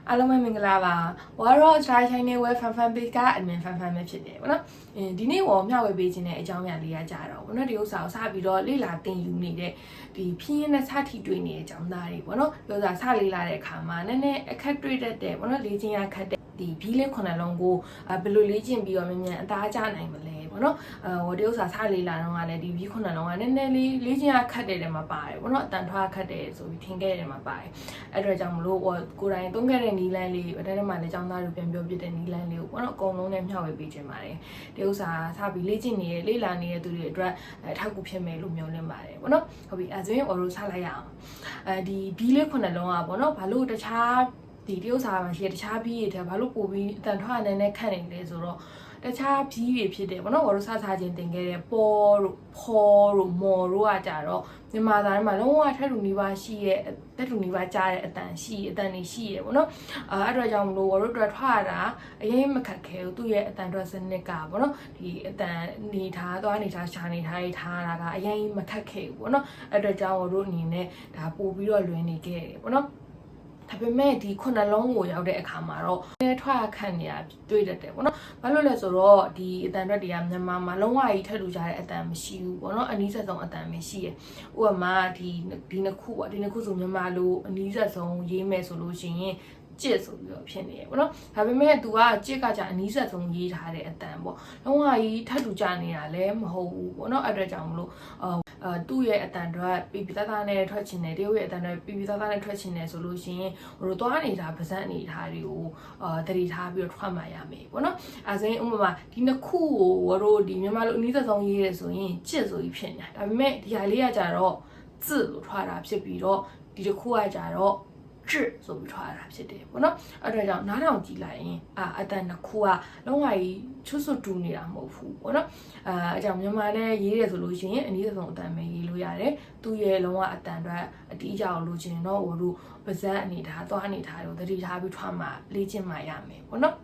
အားလုံးပဲမင်္ဂလာပါဝါရော try channel ဝဲဖန်ဖန်ပေးကအမြင်ဖန်ဖန်ပဲဖြစ်တယ်ဗောနော်ဒီနေ့ဝမျှဝေပေးခြင်းတဲ့အကြောင်းအရာလေးရကြတော့ဗောနော်ဒီဥစ္စာကိုစပြီးတော့လေ့လာသင်ယူနေတဲ့ဒီဖြင်းရင်းနဲ့စထိတွေ့နေတဲ့အကြောင်းသားတွေဗောနော်ဒီဥစ္စာစလေ့လာတဲ့အခါမှာနည်းနည်းအခက်တွေ့တတ်တယ်ဗောနော်လေ့ကျင့်ရခက်တဲ့ဒီဘီးလေးခုနှစ်လုံးကိုဘယ်လိုလေ့ကျင့်ပြီးတော့မြန်မြန်အသားကျနိုင်မလဲဗောနော်ဒီဥစ္စာစလေ့လာတော့ကလည်းဒီဘီးခုနှစ်လုံးကနည်းနည်းလေးလေ့ကျင့်ရခက်တဲ့နေရာမှာပါတယ်ဗောနော်အတန်ထွားခက်တယ်ဆိုပြီးထင်ခဲ့တဲ့နေရာမှာပါတယ်အဲ့တော့ကြောင့်မလို့ကိုယ်တိုင်သုံးခဲ့တဲ့နီးလန်းလေးအဲ့ဒါမှလည်းចောင်းသားတို့ပြန်ပြောပြတဲ့နီးလန်းလေးကိုပေါ့နော်အကုန်လုံးနဲ့မျှဝေပေးခြင်းပါတယ်ဒီဥစ္စာစပြီးလေ့ကျင့်နေတဲ့လေ့လာနေတဲ့သူတွေအတွက်အထောက်အကူဖြစ်မယ်လို့မျှော်လင့်ပါတယ်ပေါ့နော်ဟုတ်ပြီအဲဆိုရင် oral စလိုက်ရအောင်ဒီဘီးလေးခုနှစ်လုံးอ่ะပေါ့နော်ဘာလို့တခြားဒီဥစ္စာမှာရှိတဲ့တခြားဘီးတွေထဲဘာလို့ပို့ပြီးအတန်ထွားနေခန့်နေလဲဆိုတော့တခြားဘီးတွေဖြစ်တယ်ပေါ့နော်ဘာလို့စချင်းတင်ခဲ့တဲ့ပေါ်တို့ဖော်တို့မော်တို့ကကြတော့မြန်မာသားတွေမှာလုံးဝထက်တူနီးပါးရှိရဲ့တက်တူနီးပါးကြားတဲ့အတန်ရှိအတန်တွေရှိရဲ့ပေါ့နော်အဲ့တော့ကြောင့်မလို့ဘာလို့ထွက်ထွားတာအရင်မခက်ခဲဘူးသူ့ရဲ့အတန်ထွက်စနစ်ကပေါ့နော်ဒီအတန်နေထားသွားနေထားရှာနေထားရေးထားတာကအရင်မခက်ခဲဘူးပေါ့နော်အဲ့တော့ကြောင့်တို့အနေနဲ့ဒါပို့ပြီးတော့လွင်နေခဲ့တယ်ပေါ့နော်ဒါပေမဲ့ဒီခုနှလုံးကိုရောက်တဲ့အခါမှာတော့ထွားခန့်နေတာတွေ့တတ်တယ်ပေါ့နော်ဘာလို့လဲဆိုတော့ဒီအတန်ထွက်တွေကမြန်မာမှာလုံးဝကြီးထက်လူကြတဲ့အတန်မရှိဘူးပေါ့နော်အနည်းဆက်ဆုံးအတန်ပဲရှိရဥပမာဒီနှစ်ခုပေါ့ဒီနှစ်ခုဆိုမြန်မာလိုအနည်းဆက်ဆုံးရေးမယ်ဆိုလို့ရှိရင်ကြစ်ဆိုပြီးတော့ဖြစ်နေရပေါ့နော်ဒါပေမဲ့ तू ကကြစ်ကကြအနည်းဆက်ဆုံးရေးထားတဲ့အတန်ပေါ့လုံးဝကြီးထက်လူကြနေတာလည်းမဟုတ်ဘူးပေါ့နော်အဲ့အတွက်ကြောင့်မလို့သူ့ရဲ့အတန်တွေပြပြသားသားနဲ့ထွက်ချင်တယ်တရုတ်ရဲ့အတန်တွေပြပြသားသားနဲ့ထွက်ချင်တယ်ဆိုလို့ရှိရင်တို့သွားနေတာပါဇက်အနေထားတွေကိုတတိထားပြီးတော့ထွက်မှရမယ်ပေါ့နော်အဲဆိုရင်ဥပမာဒီနှစ်ခုကိုတို့ဒီမြန်မာလိုအနည်းဆုံးရေးရဲဆိုရင်ကြစ်ဆိုပြီးဖြစ်နေတာဒါပေမဲ့ဒီဟာလေးကကြတော့ဇစ်လို့ထွားတာဖြစ်ပြီးတော့ဒီတစ်ခုကကြတော့ကြစ်ဆိုပြီးထွားတာဖြစ်တယ်ပေါ့နော်အဲ့ဒါကြောင့်နားထောင်ကြည့်လိုက်ရင်အတန်တစ်ခုကလုံးဝကြီးချွတ်ဆွတ်တူနေတာမဟုတ်ဘူးပေါ့နော်အကြောင်းမြန်မာနဲ့ရေးရဆိုလို့ရှိရင်အနည်းဆုံးအတန်ပဲရေးလို့ရတယ်သူ့ရဲ့လုံးဝအတန်တွေအတီးကြအောင်လို့ချင်တော့ဟိုတို့ပါဇက်အနေထားသွားအနေထားတို့တတိထားပြီးထွားမှလေ့ကျင့်မှရမယ်ပေါ့နော်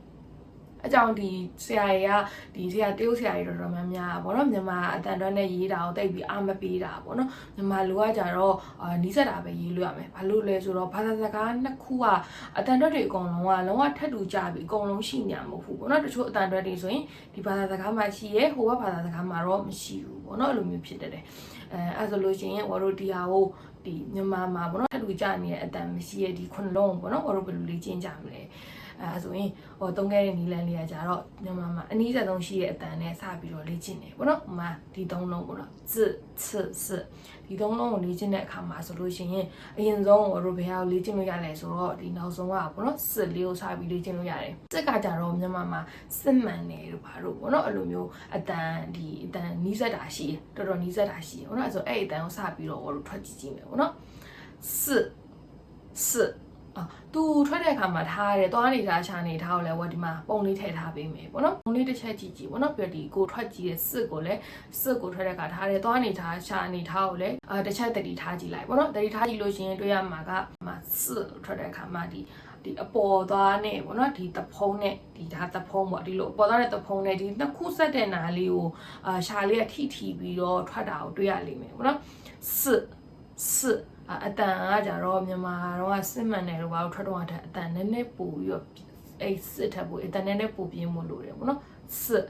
အကြောင်းဒီဆရာတွေကဒီဆရာတရုတ်ဆရာတွေတော်တော်များများပေါ့နော်မြန်မာအတန်တွဲနဲ့ရေးတာကိုတိတ်ပြီးအားမပေးတာပေါ့နော်မြန်မာလူကကြတော့နီးစပ်တာပဲရေးလို့ရမယ်ဘာလို့လဲဆိုတော့ဘာသာစကားနှစ်ခုကအတန်တွဲတွေအကုန်လုံးကလုံးဝထက်တူကြပြီအကုန်လုံးရှိညာမဟုတ်ဘူးပေါ့နော်တချို့အတန်တွဲတွေဆိုရင်ဒီဘာသာစကားမှာရှိရဲဟိုဘက်ဘာသာစကားမှာတော့မရှိဘူးပေါ့နော်အဲ့လိုမျိုးဖြစ်တယ်အဲ့ဆိုလို့ရှိရင်တို့ဒီဟာကိုဒီမြန်မာမှာပေါ့နော်ထက်တူကြနေတဲ့အတန်မရှိရဲဒီခုနှလုံးပေါ့နော်တို့ဘယ်လိုလေ့ကျင့်ကြမလဲအဲဆိုရင်သုံးခဲ့တဲ့နီလန်လေးကကြတော့မြန်မာမှာအနည်းဆက်ဆုံးရှိတဲ့အတန်နဲ့စပြီးတော့လေ့ကျင့်တယ်ပေါ့နော်။ဥမာဒီသုံးလုံးပေါ့နော်။zh ch s ဒီသုံးလုံးကိုလေ့ကျင့်တဲ့အခါမှာဆိုလို့ရှိရင်အရင်ဆုံးတို့ဘယ်ဟာကိုလေ့ကျင့်လို့ရလဲဆိုတော့ဒီနောက်ဆုံးကပေါ့နော်။zhလေးကိုစပြီးလေ့ကျင့်လို့ရတယ်။zhကကြတော့မြန်မာမှာစစ်မှန်တယ်တို့ဘာလို့ပေါ့နော်။အဲ့လိုမျိုးအတန်နီးစက်တာရှိတယ်။တော်တော်နီးစက်တာရှိတယ်ပေါ့နော်။အဲဆိုအဲ့အတန်ကိုစပြီးတော့တို့ထွက်ကြည့်မယ်ပေါ့နော်။ s သူထွက်တဲ့အခါမှာထားရတယ်သွားနေထားရှာနေထားကိုလည်းဒီမှာပုံလေးထည့်ထားပေးမယ်ပေါ့နော်ပုံလေးတစ်ချက်ကြည့်ပေါ့နော်ပြီးတော့ဒီကိုထွက်ကြည့်တဲ့စစ်ကိုလည်းစစ်ကိုထွက်တဲ့အခါထားတယ်သွားနေထားရှာနေထားကိုလည်းတစ်ချက်တတိထားကြည့်လိုက်ပေါ့နော်တတိထားကြည့်လို့ရှိရင်တွေ့ရမှာကစစ်ထွက်တဲ့အခါမှာဒီအပေါ်သွားနဲ့ပေါ့နော်ဒီတဖုံးနဲ့ဒီဒါတဖုံးပေါ့ဒီလိုအပေါ်သွားတဲ့တဖုံးနဲ့ဒီနှစ်ခုဆက်တဲ့နာလေးကိုရှာလေးကထိပြီးတော့ထွက်တာကိုတွေ့ရလိမ့်မယ်ပေါ့နော်စစ်အတန်ကကြတော့မြန်မာတော့စစ်မှန်တယ်လို့ဘာလို့ထွက်တော့တဲ့အတန်နည်းနည်းပို့ပြီးတော့အဲ့စစ်ထပ်ပို့အတန်နည်းနည်းပို့ပြင်းမလို့တယ်ပေါ့နော်စစ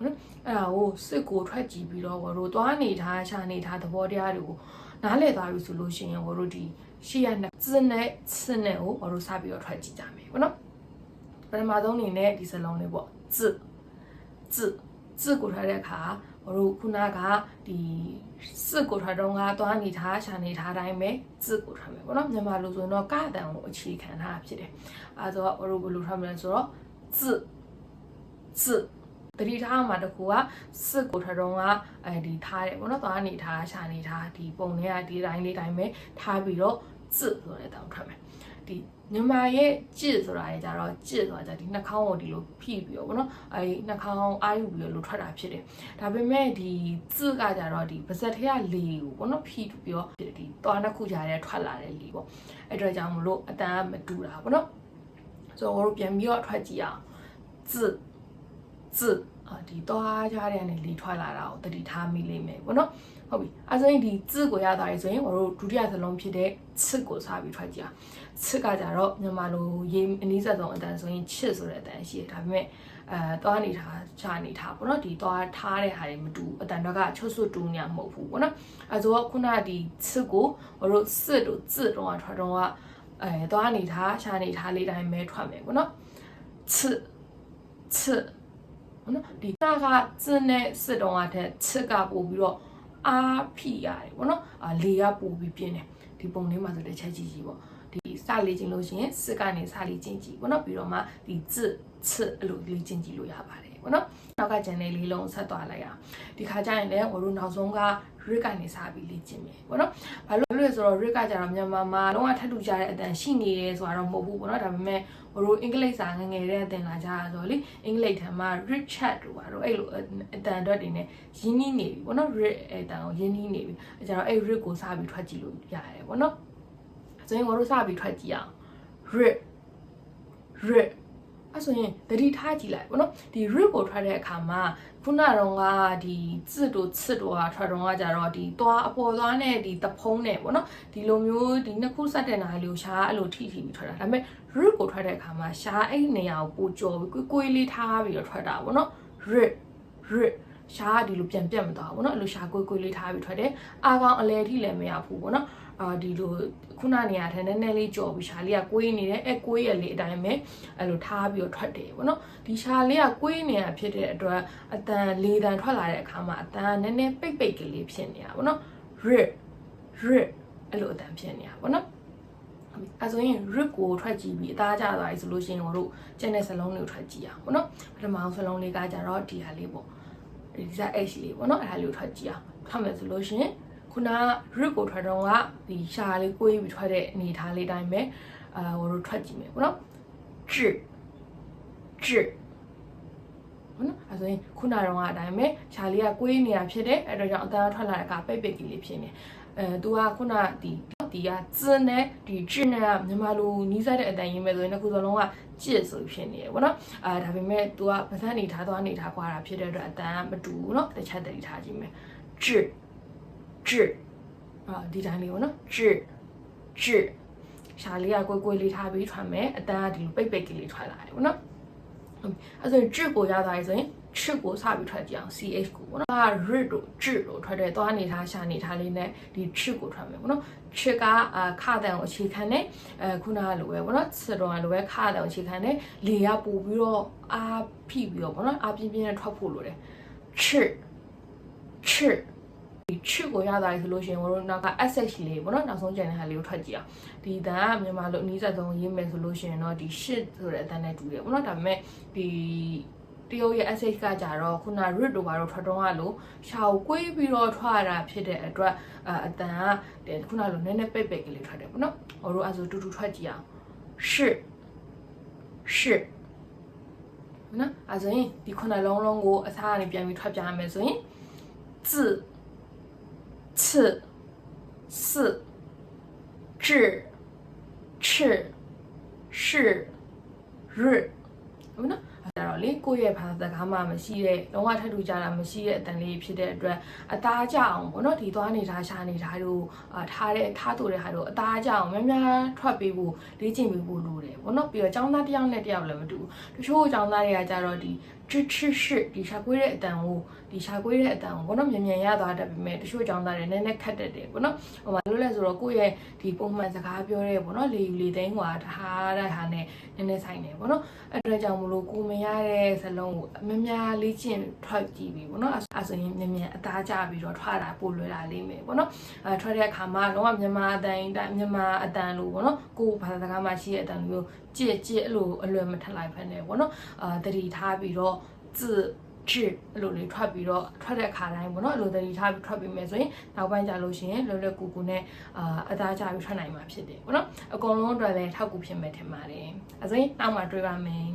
်နော်အဲ့ဒါကိုစစ်ကိုထွက်ကြည့်ပြီးတော့တို့သွားနေထားရှာနေထားသဘောတရားတွေကိုနားလည်သွားပြီဆိုလို့ရှိရင်တို့ဒီရှေ့ရနဲ့စနဲ့စစ်နဲ့ကိုတို့စပြီးတော့ထွက်ကြည့်ကြမယ်ပေါ့နော်ပထမဆုံးအနေနဲ့ဒီစလုံးလေးပေါ့ဇကိုထွက်တဲ့အခါတို့ခုနကဒီစစ်ကိုထွက်တော့ကသွားနေထားရှာနေထားတိုင်းပဲစစ်ကိုထွက်မယ်ပေါ့နော်မြန်မာလူဆိုရင်တော့ကအတန်ကိုအခြေခံထားဖြစ်တယ်အဲဆိုတော့တို့ဘယ်လိုထွက်မလဲဆိုတော့စစ်တတိထားမှာတကူကစစ်ကိုထွက်တော့ကဒီထားတယ်ပေါ့နော်သွားနေထားရှာနေထားဒီပုံတွေကဒီတိုင်းလေးတိုင်းပဲထားပြီးတော့စစ်ဆိုတဲ့တောင်ထွက်မယ်ဒီမြန်မာရဲ့ကြစ်ဆိုတာလေကြတော့ကြစ်ဆိုတာဒီနှာခေါင်းကိုဒီလိုဖိပြီးတော့ဗောနော်နှာခေါင်းအာယူပြီးတော့လို့ထွက်တာဖြစ်တယ်ဒါပေမဲ့ဒီဇကကြတော့ဒီပါဇက်ထဲကလေကိုဗောနော်ဖိပြီးတော့ဒီသွားနှစ်ခုကြားထဲထွက်လာတဲ့လေပေါ့အဲ့တော့ကြောင့်မလို့အတန်ကမတူတာဗောနော်ဆိုတော့တို့ပြန်ပြီးတော့ထွက်ကြည့်အောင်ဇဒီသွားကြားထဲကနေလေထွက်လာတာကိုတတိထားမိလိမ့်မယ်ဗောနော် ဟုတ်ပြီအဲဆိုရင်ဒီ字ကိုရသွားပြီဆိုရင်我တို့ဒုတိယစလုံးဖြစ်တဲ့ချစ်ကိုစပြီးထွက်ကြည့်အောင်ချစ်ကကြတော့မြန်မာလိုရေးအနည်းဆက်ဆုံးအတန်ဆိုရင်ချစ်ဆိုတဲ့အတန်ရှိတယ်ဒါပေမဲ့သွားနေတာချာနေတာပေါ့နော်ဒီသွားထားတဲ့ဟာတွေမတူအတန်တော့ကချုပ်ဆွတူညာမဟုတ်ဘူးပေါ့နော်အဲဆိုတော့ခုနဒီချစ်ကို我တို့စစ်တို့字တော့ထွက်တော့ကသွားနေတာချာနေတာလေးတိုင်းပဲထွက်မယ်ပေါ့နော်ချနော်ဒီတာက字နဲ့စစ်တော့ကတဲ့ချစ်ကပို့ပြီးတော့အားဖိရတယ်ပေါ့နော်လေကပို့ပြီးပြင်းတယ်ဒီပုံလေးမှာဆိုတဲ့ချက်ကြည့်ကြည့်ပေါ့ဒီစလေးချင်းလို့ရှိရင်စစ်ကနေစလေးချင်းကြည့်ပေါ့နော်ပြီးတော့မှဒီ字ချစ်အဲ့လိုလေးချင်းကြည့်လို့ရပါတယ်ပေါ့နော်နောက်ကဂျန်နယ်လေးလုံးဆက်သွားလိုက်အောင်ဒီခါကျရင်လည်း我တို့နောက်ဆုံးက rip ကနေစပြီးလေ့ကျင့်မယ်ပေါ့နော်ဘာလို့လဲဆိုတော့ rip ကကြတော့မြန်မာမှာလုံးဝထပ်တူကြတဲ့အတန်ရှိနေတယ်ဆိုတာတော့မဟုတ်ဘူးပေါ့နော်ဒါပေမဲ့我တို့အင်္ဂလိပ်စာငငယ်တဲ့အတန်လာကြဆိုတော့လေအင်္ဂလိပ်ထဲမှာ Richard တို့ပါတော့အဲ့လိုအတန်တော့တွေနဲ့ရင်းနှီးနေပြီပေါ့နော် rip အတန်ကိုရင်းနှီးနေပြီအဲကြတော့အဲ့ rip ကိုစပြီးထွက်ကြည့်လို့ရတယ်ပေါ့နော်ဆိုရင်我တို့စပြီးထွက်ကြည့်အောင် rip အဲ့ဆိုရင်တတိထားကြည့်လိုက်ပေါ့နော်ဒီ rip ကိုထွက်တဲ့အခါမှာခုနတော့ကဒီ字တို့ချစ်တို့ကထွက်တော့ကကြတော့ဒီသွားအပေါ်သွားနဲ့ဒီတဖုံးနဲ့ပေါ့နော်ဒီလိုမျိုးဒီနှစ်ခုဆက်တဲ့နားလေးကိုရှားအဲ့လိုထိပြီးထွက်တာဒါပေမဲ့ rip ကိုထွက်တဲ့အခါမှာရှားအဲ့နေရာကိုပိုကြော်ပြီးကိုယ်လေးထားပြီးတော့ထွက်တာပေါ့နော် rip ရှားဒီလိုပြန်ပြတ်မသွားဘူးเนาะအဲ့လိုရှားကိုယ်လေးထားပြီးထွက်တယ်အာကောင်အလဲထိလည်းမရဘူးပေါ့နော်ဒီလိုခုနနေရာထဲနည်းနည်းလေးကြော်ပြီးရှားလေးကကိုင်းနေတယ်အဲကိုင်းရလေးအတိုင်းပဲအဲ့လိုထားပြီးတော့ထွက်တယ်ပေါ့နော်ဒီရှားလေးကကိုင်းနေတာဖြစ်တဲ့အတွက်အတန်လေးတန်ထွက်လာတဲ့အခါမှာအတန်နည်းနည်းပိတ်ကလေးဖြစ်နေတာပေါ့နော် rip အဲ့လိုအတန်ဖြစ်နေတာပေါ့နော်အဲဆိုရင် rip ကိုထွက်ကြည့်ပြီးအသားကျသွားပြီဆိုလို့ရှိရင်တို့ကျန်တဲ့စလုံးလေးကိုထွက်ကြည့်အောင်ပေါ့နော်ပထမအောင်စလုံးလေးကကြတော့ဒီဟာလေးပေါ့ဒီစား H လေးပေါ့နော်အဲ့ဒါလေးကိုထွက်ကြည့်အောင်ထွက်မယ်ဆိုလို့ရှိရင်ခုန rip ကိုထွက်တော့ကဒီရှာလေးကိုပြီးထွက်တဲ့အနေထားလေးတိုင်းပဲဟိုတို့ထွက်ကြည့်မယ်ပေါ့နော်智ဟုတ်နော်အဲဆိုရင်ခုနတော့ကအတိုင်းပဲရှာလေးကကိုင်းနေတာဖြစ်တဲ့အဲ့တော့ကြောင့်အသားထွက်လာတဲ့ကပိတ်ကြီးလေးဖြစ်နေသူကခုနဒီက字နဲ့ဒီ智နဲ့မြန်မာလိုနီးစပ်တဲ့အတန်ရင်းပဲဆိုရင်အခုစလုံးကကြစ်ဆိုဖြစ်နေရပေါ့နော်ဒါပေမဲ့သူကဗဇက်နေထားသွားနေထားကွာတာဖြစ်တဲ့အတွက်အတန်ကမတူဘူးเนาะတစ်ချက်တည်းထားကြည့်မယ်智ဒီတိုင်းလေးပေါ့နော်智ရှာလေးကကိုယ်လေးထားပြီးထွက်မယ်အတန်ကဒီလိုပိတ်ကြီးလေးထွက်လာတယ်ပေါ့နော်အဲဆိုရင်智ကိုရသွားပြီဆိုရင်ချစ်ကိုစပြီးထွက်ကြအောင် ch ကိုပေါ့နော် rip တို့智တို့ထွက်တဲ့သွားနေထားရှာနေထားလေးနဲ့ဒီချစ်ကိုထွက်မယ်ပေါ့နော်ချစ်ကခါတန်ကိုအခြေခံတယ်ခုနကလိုပဲပေါ့နော်စတော့လိုပဲခါတန်ကိုအခြေခံတယ်လေကပို့ပြီးတော့အားဖိပြီးတော့ပေါ့နော်အားပြင်းနဲ့ထွက်ဖို့လိုတယ်ချစ်ဒီချစ်ကိုရသွားပြီဆိုလို့ရှိရင်တို့နောက်က sh လေးပေါ့နော်နောက်ဆုံးကျန်တဲ့ဟာလေးကိုထွက်ကြည့်အောင်ဒီတန်ကမြန်မာလိုအနည်းဆက်ဆုံးရေးမယ်ဆိုလို့ရှိရင်တော့ဒီ shit ဆိုတဲ့အတန်နဲ့တူတယ်ပေါ့နော်ဒါပေမဲ့ဒီတရုတ်ရဲ့ sh ကကြတော့ခုန rip တို့ဘာလို့ထွက်တော့ကလို့ရှာကိုကွေးပြီးတော့ထွက်တာဖြစ်တဲ့အတွက်အတန်ကခုနလိုနည်းနည်းပိတ်ကလေးထွက်တယ်ပေါ့နော်ဟိုတို့အဲ့ဆိုတူထွက်ကြည့်အောင်ရှစ်နော်အဲ့ဆိုရင်ဒီခုနလုံးကိုအစားကနေပြန်ပြီးထွက်ပြရမယ်ဆိုရင်字次四智赤是日ဟုတ်နော်အဲ့တော့လေကိုယ့်ရဲ့ဘာသာစကားမှမရှိတဲ့လုံးဝထပ်ထူကြတာမရှိတဲ့အတန်လေးဖြစ်တဲ့အတွက်အသားကြအောင်ပေါ့နော်ဒီသွားနေတာရှာနေတာတို့ထားတူတဲ့ဟာတို့အသားကြအောင်များများထွက်ပေးဖို့လေ့ကျင့်ပေးဖို့လိုတယ်ပေါ့နော်ပြီးတော့ចောင်းသားတစ်ယောက်နဲ့တစ်ယောက်လည်းမတူဘူးတချို့ចောင်းသားတွေကကြတော့ဒီ智ဒီရှာကွေးတဲ့အတန်ကိုပေါ့နော်မြန်ရသွားတတ်ပေမဲ့တချို့ចောင်းသားတွေနည်းနည်းခက်တတ်တယ်ပေါ့နော်ဟိုမှာလို့လဲဆိုတော့ကိုယ့်ရဲ့ဒီပုံမှန်စကားပြောတဲ့ပေါ့နော်လေယူလေသိန်းကွာထားတဲ့ဟာနဲ့နည်းနည်းဆိုင်တယ်ပေါ့နော်အဲ့ဒါကြောင့်မလို့ကိုမရတဲ့စလုံးကိုများလေ့ကျင့်ထွက်ကြည့်ပြီပေါ့နော်အဲ့ဆိုရင်မြန်အသားကျပြီးတော့ထွက်တာပို့လွယ်လာလိမ့်မယ်ပေါ့နော်ထွက်တဲ့အခါမှာတော့မြန်မာအတန်လို့ပေါ့နော်ကိုဘာသာစကားမှရှိတဲ့အတန်လို့ကြည့်အဲ့လိုအလွယ်မထက်လိုက်ဖက်နေပေါ့နော်တတိထားပြီးတော့字智အဲ့လိုလေးထွက်ပြီးတော့ထွက်တဲ့အခါတိုင်းပေါ့နော်အဲ့လိုတတိထားပြီးထွက်ပြီးမယ်ဆိုရင်နောက်ပိုင်းကျလို့ရှိရင်လွယ်ကူနဲ့အသားကျပြီးထွက်နိုင်မှာဖြစ်တယ်ပေါ့နော်အကုန်လုံးအတွက်လည်းထောက်ကူဖြစ်မယ်ထင်ပါတယ်အဲ့ဆိုရင်နောက်မှတွေ့ပါမယ်